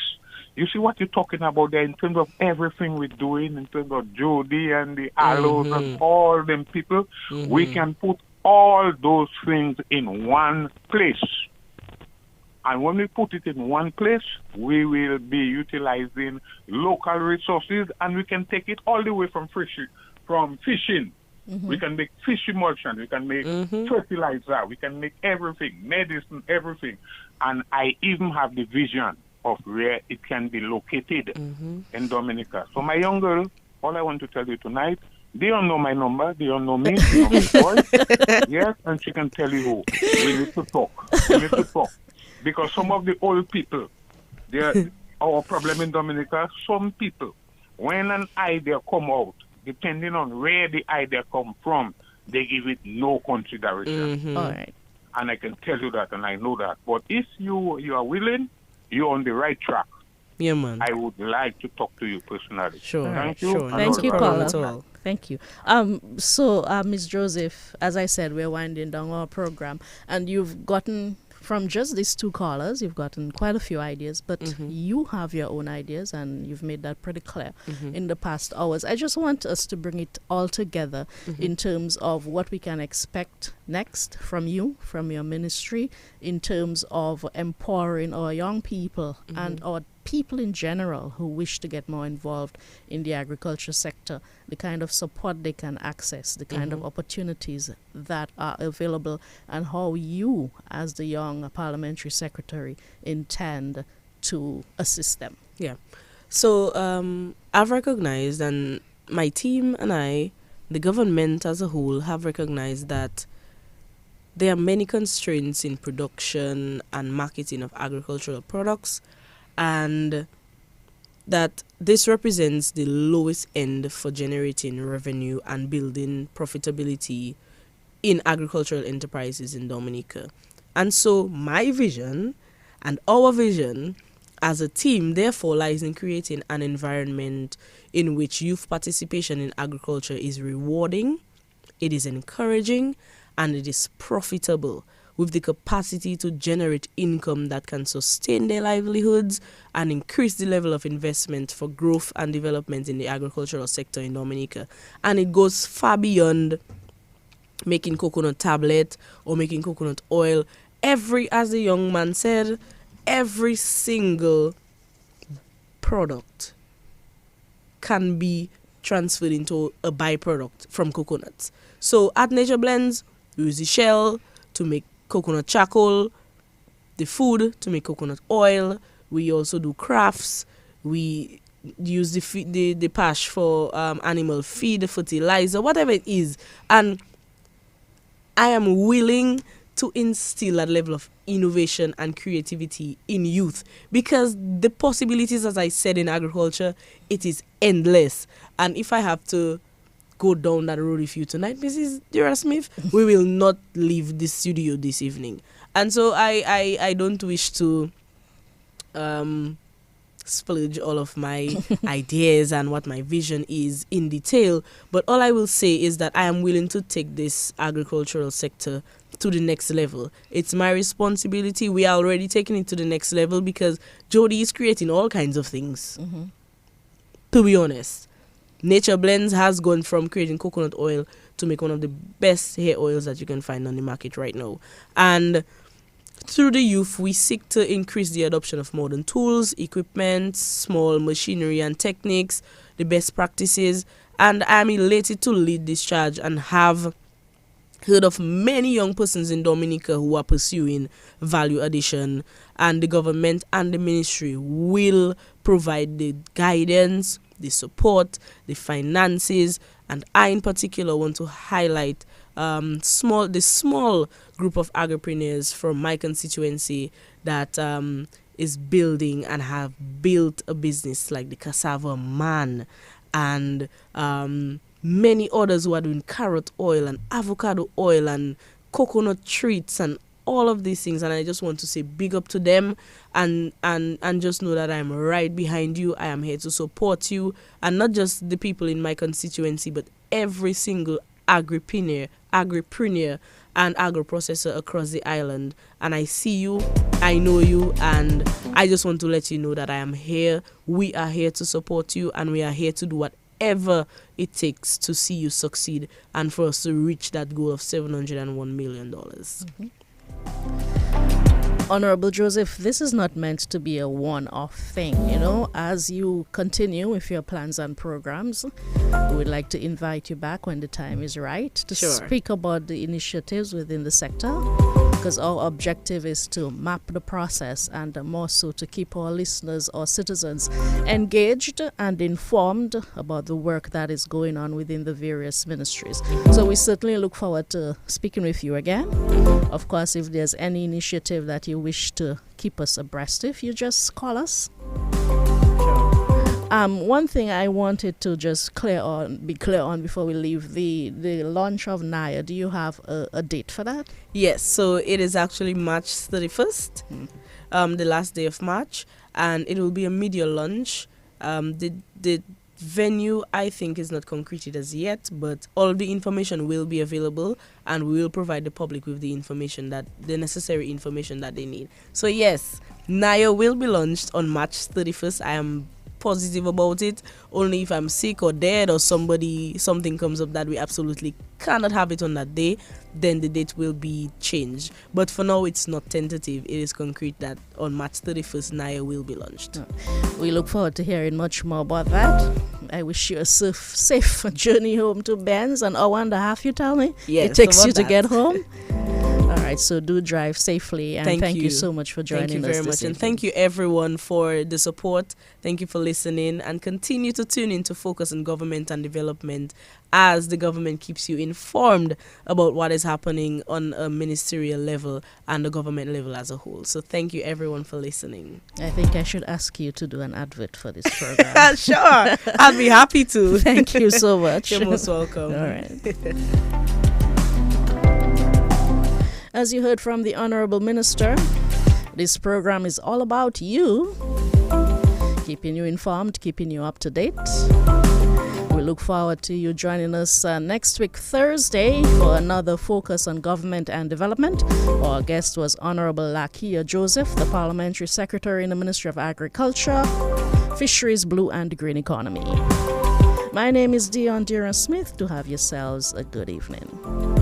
[SPEAKER 4] You see what you're talking about there in terms of everything we're doing, in terms of Jody and the Aloes and all them people. We can put all those things in one place. And when we put it in one place, we will be utilizing local resources, and we can take it all the way from fishing. We can make fish emulsion, we can make fertilizer, we can make everything, medicine, everything. And I even have the vision of where it can be located in Dominica. So my young girl, all I want to tell you tonight, they don't know my number, they don't know me, they know my voice. Yes, and she can tell you who. We need to talk. We need to talk. Because some of the old people, our problem in Dominica, some people, when an idea come out, depending on where the idea come from, they give it no consideration.
[SPEAKER 1] All right.
[SPEAKER 4] And I can tell you that, and I know that. But if you are willing, you're on the right track.
[SPEAKER 2] Yeah, man.
[SPEAKER 4] I would like to talk to you personally.
[SPEAKER 2] Sure.
[SPEAKER 4] Thank you.
[SPEAKER 2] Sure.
[SPEAKER 1] Thank you,
[SPEAKER 2] No problem
[SPEAKER 1] caller.
[SPEAKER 2] at all.
[SPEAKER 1] Thank you. So, Ms. Joseph, as I said, we're winding down our program, and you've gotten from just these two callers, you've gotten quite a few ideas, but you have your own ideas, and you've made that pretty clear in the past hours. I just want us to bring it all together in terms of what we can expect next from you, from your ministry, in terms of empowering our young people and our people in general who wish to get more involved in the agriculture sector, the kind of support they can access, the kind of opportunities that are available, and how you, as the young parliamentary secretary, intend to assist them.
[SPEAKER 2] Yeah. So I've recognized, and my team and I, the government as a whole, have recognized that there are many constraints in production and marketing of agricultural products, and that this represents the lowest end for generating revenue and building profitability in agricultural enterprises in Dominica. And so my vision and our vision as a team therefore lies in creating an environment in which youth participation in agriculture is rewarding, it is encouraging, and it is profitable, with the capacity to generate income that can sustain their livelihoods and increase the level of investment for growth and development in the agricultural sector in Dominica. And it goes far beyond making coconut tablet or making coconut oil. As the young man said, every single product can be transferred into a byproduct from coconuts. So at Nature Blends, we use the shell to make coconut charcoal, the food to make coconut oil. We also do crafts. We use the pash for animal feed, fertilizer, whatever it is. And I am willing to instill that level of innovation and creativity in youth, because the possibilities, as I said, in agriculture, it is endless. And if I have to go down that road with you tonight, Mrs. Dura Smith, we will not leave the studio this evening. And so I don't wish to splurge all of my ideas and what my vision is in detail, but all I will say is that I am willing to take this agricultural sector to the next level. It's my responsibility. We are already taking it to the next level because Jody is creating all kinds of things. To be honest, Nature Blends has gone from creating coconut oil to make one of the best hair oils that you can find on the market right now. And through the youth, we seek to increase the adoption of modern tools, equipment, small machinery and techniques, the best practices. And I'm elated to lead this charge and have heard of many young persons in Dominica who are pursuing value addition, and the government and the ministry will provide the guidance, the support, the finances, And I, in particular, want to highlight the small group of agripreneurs from my constituency that is building and have built a business, like the Cassava Man and many others who are doing carrot oil and avocado oil and coconut treats and all of these things. And I just want to say big up to them and just know that I'm right behind you. I am here to support you, and not just the people in my constituency, but every single agripreneur and agro-processor across the island. And I see you, I know you, and I just want to let you know that I am here. We are here to support you, and we are here to do whatever it takes to see you succeed and for us to reach that goal of $701 million.
[SPEAKER 1] Mm-hmm. Honorable Joseph, this is not meant to be a one-off thing. You know, as you continue with your plans and programs, we would like to invite you back when the time is right to speak about the initiatives within the sector, because our objective is to map the process and more so to keep our listeners or citizens engaged and informed about the work that is going on within the various ministries. So we certainly look forward to speaking with you again. Of course, if there's any initiative that you wish to keep us abreast of, you just call us. One thing I wanted to just be clear on before we leave, the launch of Naya. Do you have a date for that?
[SPEAKER 2] Yes, so it is actually March 31st, the last day of March, and it will be a media launch. The venue, I think, is not concreted as yet, but all the information will be available, and we will provide the public with the necessary information that they need. So yes, Naya will be launched on March 31st. I am positive about it. Only if I'm sick or dead or something comes up that we absolutely cannot have it on that day, then the date will be changed. But for now, it's not tentative. It is concrete that on March 31st, Naya will be launched.
[SPEAKER 1] We look forward to hearing much more about that. I wish you a safe journey home to Ben's. An hour and a half, you tell me?
[SPEAKER 2] Yes,
[SPEAKER 1] it takes you to get home? All right, so do drive safely, and thank you so much for joining us.
[SPEAKER 2] Thank you very much, and thank you everyone for the support. Thank you for listening, and continue to tune in to Focus on Government and Development as the government keeps you informed about what is happening on a ministerial level and the government level as a whole. So thank you everyone for listening.
[SPEAKER 1] I think I should ask you to do an advert for this program.
[SPEAKER 2] Sure, I'll be happy to.
[SPEAKER 1] Thank you so much.
[SPEAKER 2] You're most welcome.
[SPEAKER 1] All right. As you heard from the Honorable Minister, this program is all about you, keeping you informed, keeping you up to date. We look forward to you joining us next week, Thursday, for another Focus on Government and Development. Our guest was Honorable Lakia Joseph, the Parliamentary Secretary in the Ministry of Agriculture, Fisheries, Blue and Green Economy. My name is Dion Smith. Do have yourselves a good evening.